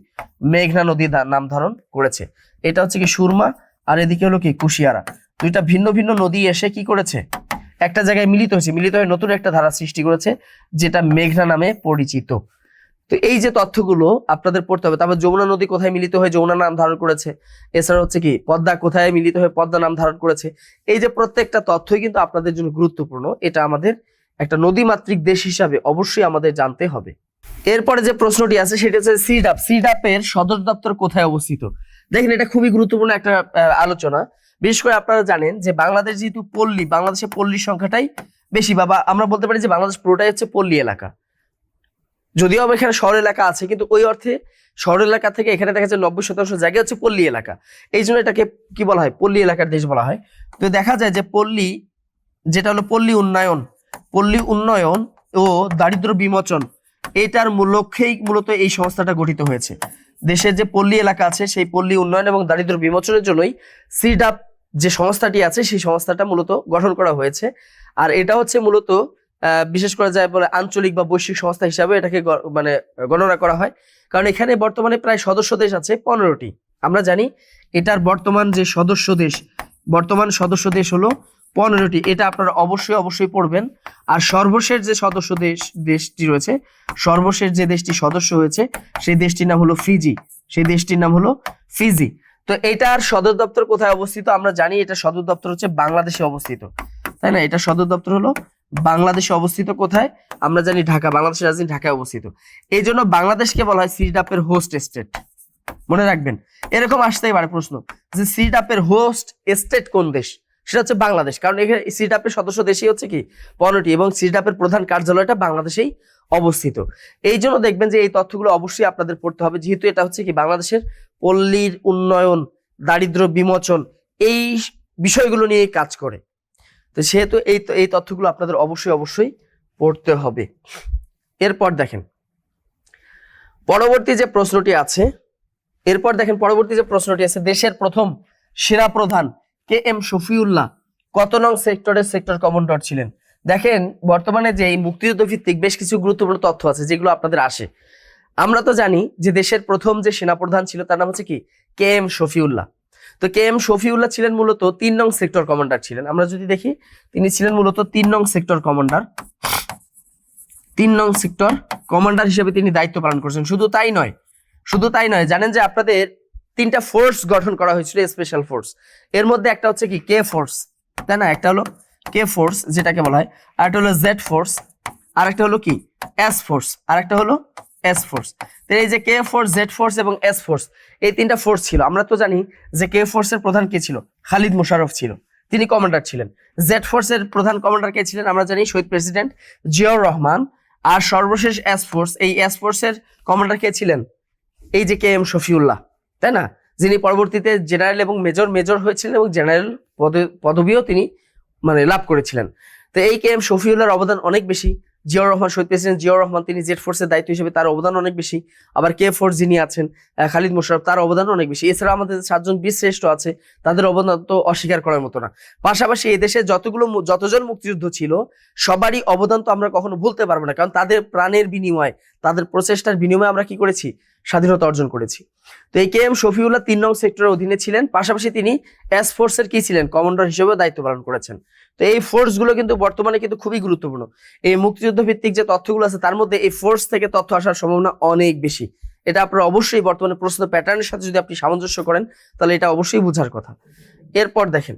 মেঘনা নদী নাম ধারণ করেছে। এটা হচ্ছে কি সুরমা আর এদিকে হলো কি কুশিয়ারা। দুইটা ভিন্ন ভিন্ন নদী এসে কি করেছে, একটা জায়গায় মিলিত হয়েছে, মিলিত হয়ে নতুন একটা ধারা সৃষ্টি করেছে যেটা মেঘনা নামে পরিচিত। তো এই যে তথ্যগুলো আপনাদের পড়তে হবে। তারপর যমুনা নদী কোথায় মিলিত হয়ে যমুনা নাম ধারণ করেছে, এছাড়া হচ্ছে কি পদ্মা কোথায় মিলিত হয়ে পদ্মা নাম ধারণ করেছে। এই যে প্রত্যেকটা তথ্যই কিন্তু আপনাদের জন্য গুরুত্বপূর্ণ, এটা আমাদের একটা নদীমাতৃক দেশ হিসাবে অবশ্যই আমাদের জানতে হবে। এরপরে যে প্রশ্নটি আছে সেটা হচ্ছে সিডাপ, সিডাপের সদর দপ্তর কোথায় অবস্থিত। দেখেন এটা খুবই গুরুত্বপূর্ণ একটা আলোচনা। বিশেষ করে আপনারা জানেন যে বাংলাদেশ যেহেতু পল্লী, বাংলাদেশে পল্লীর সংখ্যাটাই বেশি, বা আমরা বলতে পারি যে বাংলাদেশ পুরোটাই হচ্ছে পল্লী এলাকা। যদিও এখানে শহর এলাকা আছে, কিন্তু ওই অর্থে শহর এলাকা থেকে এখানে দেখা যাচ্ছে 90% জায়গা হচ্ছে পল্লী এলাকা। এই জন্য এটাকে কি বলা হয়, পল্লী এলাকার দেশ বলা হয়। তো দেখা যায় যে পল্লী, যেটা হলো পল্লী উন্নয়ন ও দারিদ্র্য বিমোচন, এটার লক্ষ্যেই মূলত এই সংস্থাটা গঠিত হয়েছে। দেশের যে পল্লী এলাকা আছে সেই পল্লী উন্নয়ন এবং দারিদ্র্য বিমোচনের জন্যই সিডাপ যে সংস্থাটি আছে সেই সংস্থাটা মূলত গঠন করা হয়েছে। আর এটা হচ্ছে মূলত বিশেষ করে যায় বলে আঞ্চলিক বা বৈশ্বিক সংস্থা হিসাবে এটাকে মানে গণনা করা হয়, কারণ এখানে বর্তমানে প্রায় সদস্য দেশ আছে 15টি। আমরা জানি এটার বর্তমান সদস্য দেশ হলো 15টি। এটা আপনারা অবশ্যই পড়বেন। আর সর্বশেষ যে দেশটি রয়েছে, সর্বশেষ যে দেশটি সদস্য হয়েছে সেই দেশটির নাম হলো ফিজি। তো এটার সদর দপ্তর কোথায় অবস্থিত? আমরা জানি এটা সদর দপ্তর হচ্ছে বাংলাদেশে অবস্থিত, তাই না? এটা সদর দপ্তর হলো বাংলাদেশে অবস্থিত। কোথায়? আমরা জানি ঢাকা, বাংলাদেশের রাজধানী ঢাকায় অবস্থিত। এই জন্য বাংলাদেশকে বলা হয় সিডাপের হোস্ট স্টেট। মনে রাখবেন, এরকম আসতেই পারে প্রশ্ন যে সিডাপের হোস্ট স্টেট কোন দেশ, সেটা হচ্ছে বাংলাদেশ। কারণ এখানে সিডাপের সদস্য দেশই হচ্ছে কি 15টি এবং সিডাপের প্রধান কার্যালয়টা বাংলাদেশেই অবস্থিত। এই জন্য দেখবেন যে এই তথ্যগুলো অবশ্যই আপনাদের পড়তে হবে, যেহেতু এটা হচ্ছে কি বাংলাদেশের পল্লীর উন্নয়ন, দারিদ্র্য বিমোচন, এই বিষয়গুলো নিয়ে কাজ করে। তো সেহেতু এই তথ্যগুলো আপনাদের অবশ্যই পড়তে হবে। এরপর দেখেন পরবর্তী যে প্রশ্নটি আছে, দেশের প্রথম সেনা প্রধান কে এম শফিউল্লাহ কত নং সেক্টরের সেক্টর কমান্ডার ছিলেন? দেখেন বর্তমানে যে এই মুক্তিযুদ্ধ ভিত্তিক বেশ কিছু গুরুত্বপূর্ণ তথ্য আছে যেগুলো আপনাদের আসে। আমরা তো জানি যে দেশের প্রথম যে সেনাপ্রধান ছিল তার নাম হচ্ছে কি কে এম শফিউল্লাহ। তো কে এম শফিউল্লাহ ছিলেন মূলত 3 নং সেক্টর কমান্ডার ছিলেন। আমরা যদি দেখি তিনি ছিলেন মূলত 3 নং সেক্টর কমান্ডার। 3 নং সেক্টর কমান্ডার হিসেবে তিনি দায়িত্ব পালন করেছেন। শুধু তাই নয়, জানেন যে আপনাদের 3টা ফোর্স গঠন করা হয়েছিল, স্পেশাল ফোর্স। এর মধ্যে একটা হচ্ছে কি কে ফোর্স, তাই না? একটা হলো কে ফোর্স যেটাকে বলা হয়, আর একটা হলো জেড ফোর্স, আর একটা হলো কি এস ফোর্স, আর একটা হলো এস ফোর্স। তো এই যে কে ফোর্স, জেড ফোর্স এবং এস ফোর্স, এই 3টা ফোর্স ছিল। আমরা তো জানি যে কে ফোর্সের প্রধান কে ছিল? খালিদ মোশাররফ ছিল, তিনি কমান্ডার ছিলেন। জেড ফোর্সের প্রধান কমান্ডার কে ছিলেন? আমরা জানি শহীদ প্রেসিডেন্ট জিয়াউর রহমান। আর সর্বশেষ এস ফোর্স, এই এস ফোর্সের কমান্ডার কে ছিলেন? এই যে কে এম শফিউল্লাহ, তাই না? যিনি পরবর্তীতে জেনারেল এবং মেজর হয়েছিলেন এবং জেনারেল পদবিও তিনি মানে লাভ করেছিলেন। তো এই কে এম শফিউল্লাহর অবদান অনেক বেশি। জিয়াউর রহমান, শহীদ প্রেসিডেন্ট জিয়াউর রহমান, তিনি জেড ফোর্সের দায়িত্ব হিসেবে তার অবদান অনেক বেশি। আবার কে ফোর্স যিনি আছেন খালিদ মোশাররফ, তার অবদান অনেক বেশি। এছাড়া আমাদের 7জন বীর শ্রেষ্ঠ আছে, তাদের অবদান তো অস্বীকার করার মতো না। পাশাপাশি এই দেশে যতজন মুক্তিযুদ্ধ ছিল সবারই অবদান তো আমরা কখনো ভুলতে পারবো না, কারণ তাদের প্রাণের বিনিময়ে, তাদের প্রচেষ্টার বিনিময়ে আমরা কি করেছি? স্বাধীনতা অর্জন করেছি। তো এই কে এম শফিউল্লাহ 3 নং সেক্টরের অধীনে ছিলেন। পাশাপাশি তিনি এস ফোর্সের কি ছিলেন? কমান্ডার হিসেবেও দায়িত্ব পালন করেছেন। তো এই ফোর্স গুলো কিন্তু বর্তমানে কিন্তু খুবই গুরুত্বপূর্ণ। এই মুক্তিযুদ্ধ ভিত্তিক যে তথ্যগুলো আছে তার মধ্যে এই ফোর্স থেকে তথ্য আসার সম্ভাবনা অনেক বেশি। এটা আপনারা অবশ্যই বর্তমানে প্রশ্ন প্যাটার্নের সাথে যদি আপনি সামঞ্জস্য করেন তাহলে এটা অবশ্যই বোঝার কথা। এরপর দেখেন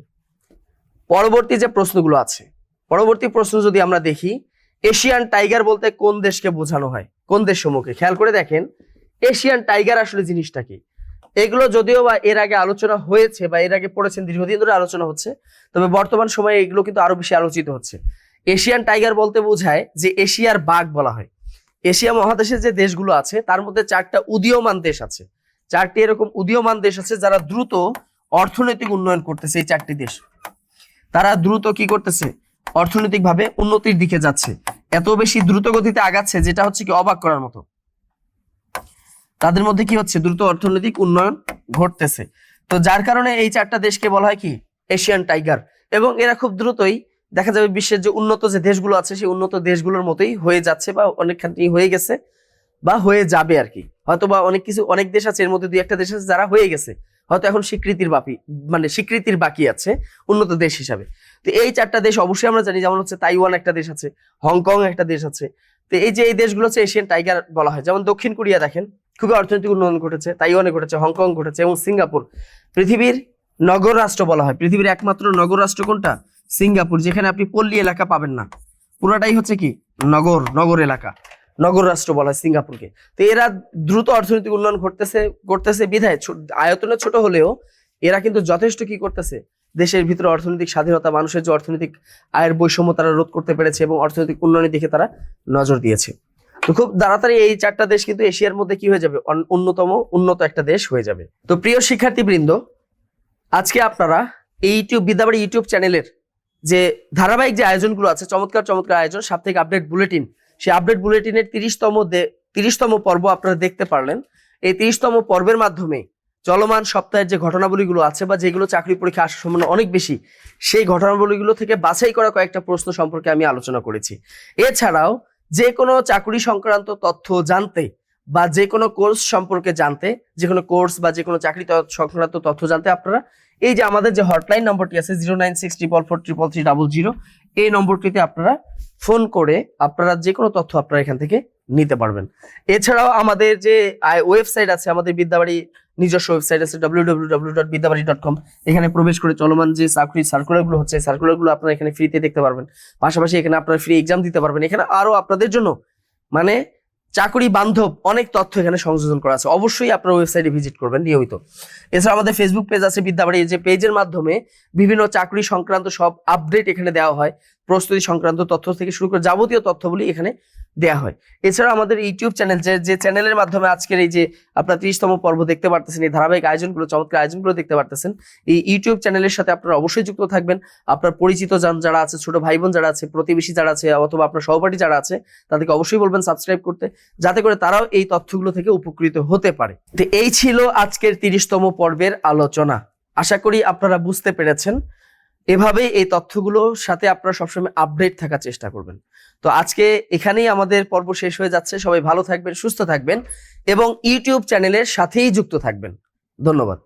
পরবর্তী যে প্রশ্নগুলো আছে, পরবর্তী প্রশ্ন যদি আমরা দেখি, এশিয়ান টাইগার বলতে কোন দেশকে বোঝানো হয়? কোন দেশ সমূহকে? খেয়াল করে দেখেন এশিয়ান টাইগার আসলে জিনিসটা কি। এগুলো যদিও বা এর আগে আলোচনা হয়েছে বা এর আগে পড়েছেন, দীর্ঘদিন ধরে আলোচনা হচ্ছে, তবে বর্তমান সময়ে এগুলো কিন্তু আরো বেশি আলোচিত হচ্ছে। এশিয়ান টাইগার বলতে বোঝায় যে এশিয়ার বাঘ বলা হয়। এশিয়া মহাদেশের যে দেশগুলো আছে তার মধ্যে 4টা উদীয়মান দেশ আছে, 4টি এরকম উদীয়মান দেশ আছে যারা দ্রুত অর্থনৈতিক উন্নয়ন করতেছে। এই 4টি দেশ তারা দ্রুত কি করতেছে? অর্থনৈতিকভাবে উন্নতির দিকে যাচ্ছে, এত বেশি দ্রুত গতিতে আগাচ্ছে যেটা হচ্ছে কি অবাক করার মতো। তাদের মধ্যে কি হচ্ছে? দ্রুত অর্থনৈতিক উন্নয়ন ঘটতেছে। তো যার কারণে এই 4টা দেশকে বলা হয় কি এশিয়ান টাইগার। এবং এরা খুব দ্রুতই দেখা যাবে বিশ্বের যে উন্নত যে দেশগুলো আছে সেই উন্নত দেশগুলোর মতোই হয়ে যাচ্ছে, বা অনেকখানি হয়ে গেছে বা হয়ে যাবে আর কি। হয়তো বা অনেক দেশ আছে, এর মধ্যে 2-1টা দেশ আছে যারা হয়ে গেছে, হয়তো এখন স্বীকৃতির বাকি আছে উন্নত দেশ হিসাবে। তো এই 4টা দেশ অবশ্যই আমরা জানি, যেমন হচ্ছে তাইওয়ান একটা দেশ আছে, হংকং একটা দেশ আছে। তো এই যে এই দেশগুলো হচ্ছে এশিয়ান টাইগার বলা হয়। যেমন দক্ষিণ কোরিয়া দেখেন খুবই অর্থনৈতিক উন্নয়ন ঘটেছে, তাইওয়ানে ঘটেছে, হংকং ঘটেছে, এবং সিঙ্গাপুর পৃথিবীর নগর রাষ্ট্র বলা হয়। পৃথিবীর একমাত্র নগর রাষ্ট্র কোনটা? সিঙ্গাপুর, যেখানে আপনি পল্লী এলাকা পাবেন না, পুরাটাই হচ্ছে কি নগর এলাকা, নগর রাষ্ট্র বলা হয় সিঙ্গাপুরকে। তো এরা দ্রুত অর্থনৈতিক উন্নয়ন করতেছে বিধায় আয়তনে ছোট হলেও এরা কিন্তু যথেষ্ট কি করতেছে? দেশের ভিতরে অর্থনৈতিক স্বাধীনতা, মানুষের যে অর্থনৈতিক আয়ের বৈষম্য তারা রোধ করতে পেরেছে এবং অর্থনৈতিক উন্নয়নের দিকে তারা নজর দিয়েছে। তো খুব তাড়াতাড়ি এই 4টা দেশ কিন্তু এশিয়ার মধ্যে কি হয়ে যাবে? উন্নত একটা দেশ হয়ে যাবে। তো প্রিয় শিক্ষার্থীবৃন্দ, আজকে আপনারা এই বিদ্যাবাড়ি ইউটিউব চ্যানেলের যে ধারাবাহিক যে আয়োজনগুলো আছে, চমৎকার আয়োজন, সাপ্তাহিক আপডেট বুলেটিন, সেই আপডেট বুলেটিনের 30তম পর্ব আপনারা দেখতে পারলেন। এই 30তম পর্বের মাধ্যমে চলমান সপ্তাহের যে ঘটনাবলীগুলো আছে বা যেগুলো চাকরি পরীক্ষা আসার সম্ভাবনা অনেক বেশি, সেই ঘটনাবলীগুলো থেকে বাছাই করা কয়েকটা প্রশ্ন সম্পর্কে আমি আলোচনা করেছি। এছাড়াও যে কোনো চাকরি সংক্রান্ত তথ্য জানতে বা যে কোনো কোর্স সম্পর্কে জানতে, যে কোনো কোর্স বা যে কোনো চাকরি সংক্রান্ত তথ্য জানতে আপনারা এই যে আমাদের যে হটলাইন নম্বরটি আছে 09644333300, এই নম্বরটিতে আপনারা ফোন করে আপনারা যে কোনো তথ্য আপনারা এখান থেকে নিতে পারবেন। এছাড়াও আমাদের যে ওয়েবসাইট আছে, আমাদের বিদ্যাবাড়ি নিজস্ব ওয়েবসাইট আছে www.bidyabari.com, এখানে প্রবেশ করে চলমান যে চাকরির সার্কুলারগুলো হচ্ছে সার্কুলারগুলো আপনারা এখানে ফ্রিতে দেখতে পারবেন। পাশাপাশি এখানে আপনারা ফ্রি এক্সাম দিতে পারবেন। এখানে আরো আপনাদের জন্য মানে চাকরি বান্ধব অনেক তথ্য এখানে সংযোজন করা আছে, অবশ্যই আপনারা ওয়েবসাইটে ভিজিট করবেন নিয়মিত। এছাড়া আমাদের ফেসবুক পেজ আছে বিদ্যাবাড়ি, যে পেজের মাধ্যমে বিভিন্ন চাকরি সংক্রান্ত সব আপডেট এখানে দেওয়া হয়, প্রস্তুতি সংক্রান্ত তথ্য থেকে শুরু করে যাবতীয় তথ্যগুলি এখানে দেয়া হয়। এছাড়া আমাদের ইউটিউব চ্যানেল, যে চ্যানেলের মাধ্যমে আজকের এই যে আপনারা 30তম পর্ব দেখতে পারতেছেন, এই ধারাবাহিক আয়োজনগুলো, চমৎকার আয়োজনগুলো দেখতে পারতেছেন, এই ইউটিউব চ্যানেলের সাথে আপনারা অবশ্যই যুক্ত থাকবেন। আপনার পরিচিত যারা আছে, ছোট ভাই বোন যারা আছে, প্রতিবেশী যারা আছে, অথবা আপনার সহপাঠী যারা আছে, তাদেরকে অবশ্যই বলবেন সাবস্ক্রাইব করতে, যাতে করে তারাও এই তথ্যগুলো থেকে উপকৃত হতে পারে। তো এই ছিল আজকের 30তম পর্বের আলোচনা। আশা করি আপনারা বুঝতে পেরেছেন। এভাবেই এই তথ্যগুলোর সাথে আপনারা সবসময় আপডেট থাকার চেষ্টা করবেন। তো আজকে এখানেই আমাদের পর্ব শেষ হয়ে যাচ্ছে। সবাই ভালো থাকবেন, সুস্থ থাকবেন এবং ইউটিউব চ্যানেলের সাথেই যুক্ত থাকবেন। ধন্যবাদ।